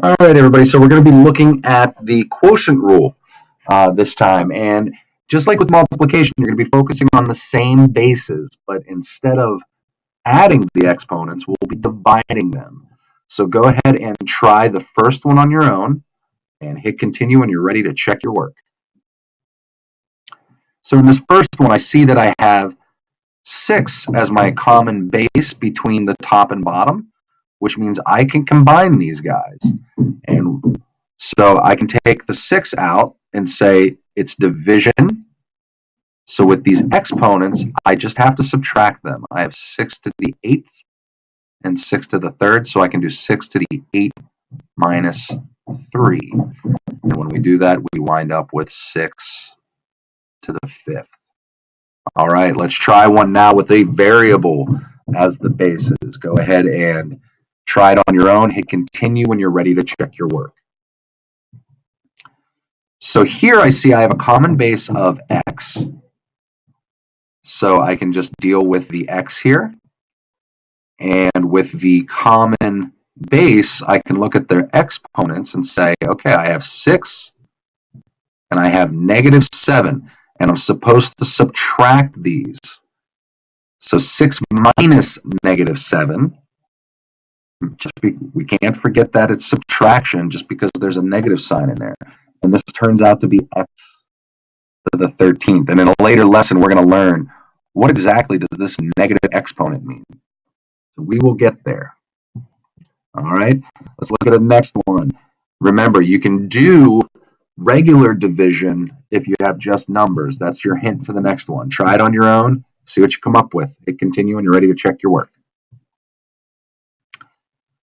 All right, everybody. So we're going to be looking at the quotient rule this time. And just like with multiplication, you're going to be focusing on the same bases, but instead of adding the exponents, we'll be dividing them. So go ahead and try the first one on your own and hit continue when you're ready to check your work. So in this first one, I see that I have 6 as my common base between the top and bottom, which means I can combine these guys. And so I can take the 6 out and say it's division. So with these exponents, I just have to subtract them. I have 6 to the 8th and 6 to the 3rd, so I can do 6 to the 8 minus 3. And when we do that, we wind up with 6 to the 5th. All right, let's try one now with a variable as the basis. Go ahead and try it on your own. Hit continue when you're ready to check your work. So here I see I have a common base of x. So I can just deal with the x here. And with the common base, I can look at their exponents and say, okay, I have 6 and I have -7. And I'm supposed to subtract these. So 6 minus -7. We can't forget that it's subtraction just because there's a negative sign in there. And this turns out to be x to the 13th. And in a later lesson, we're going to learn what exactly does this negative exponent mean. So we will get there. All right, let's look at the next one. Remember, you can do regular division if you have just numbers. That's your hint for the next one. Try it on your own, see what you come up with. Hit continue when you're ready to check your work.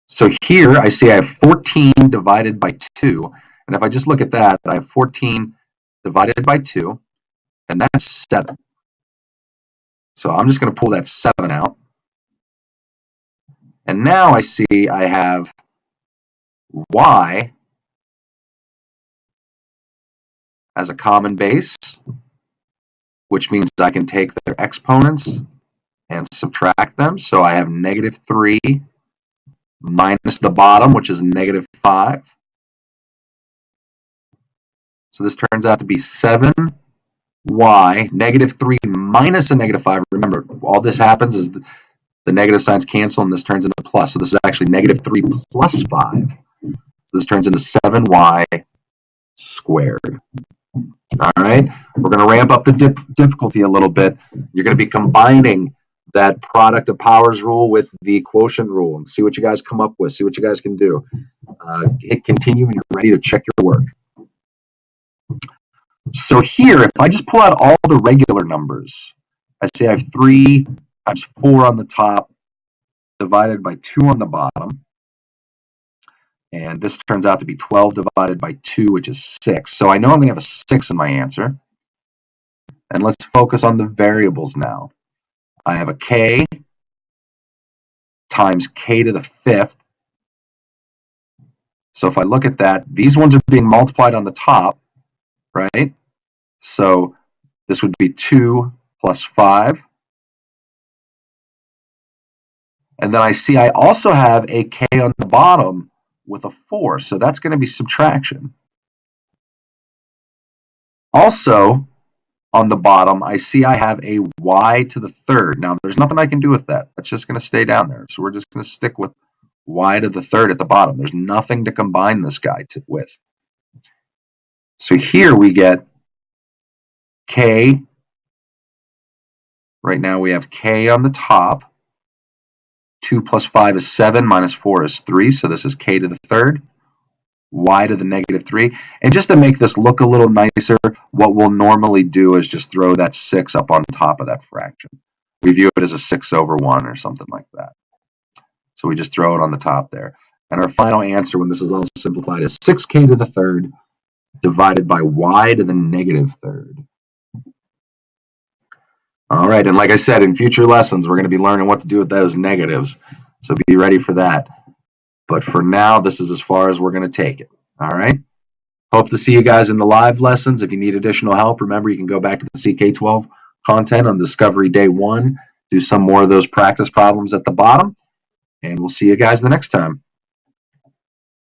So here I see I have 14 divided by 2. And if I just look at that, I have 14 divided by 2, and that's 7. So I'm just going to pull that 7 out. And now I see I have y as a common base, which means I can take their exponents and subtract them. So I have -3 minus the bottom, which is -5. So this turns out to be 7y, -3 minus a -5. Remember, all this happens is the negative signs cancel and this turns into plus. So this is actually -3 plus 5. So this turns into 7y squared. All right, we're going to ramp up the difficulty a little bit. You're going to be combining that product of powers rule with the quotient rule and see what you guys come up with, see what you guys can do. Hit continue when you're ready to check your work. So here, if I just pull out all the regular numbers, I say I have 3 times 4 on the top divided by 2 on the bottom. And this turns out to be 12 divided by 2, which is 6. So I know I'm going to have a 6 in my answer. And let's focus on the variables now. I have a k times k to the 5th. So if I look at that, these ones are being multiplied on the top, right? So this would be 2 plus 5. And then I see I also have a k on the bottom with a 4, so that's going to be subtraction. Also, on the bottom, I see I have a y to the 3rd. Now, there's nothing I can do with that. That's just going to stay down there. So we're just going to stick with y to the 3rd at the bottom. There's nothing to combine this guy with. So here we get k. Right now we have k on the top. 2 plus 5 is 7, minus 4 is 3, so this is k to the 3rd, y to the -3. And just to make this look a little nicer, what we'll normally do is just throw that 6 up on top of that fraction. We view it as a 6/1 or something like that. So we just throw it on the top there. And our final answer, when this is all simplified, is 6k to the 3rd divided by y to the -3rd. All right, and like I said, in future lessons, we're going to be learning what to do with those negatives. So be ready for that. But for now, this is as far as we're going to take it. All right? Hope to see you guys in the live lessons. If you need additional help, remember you can go back to the CK12 content on Discovery Day 1, do some more of those practice problems at the bottom, and we'll see you guys the next time.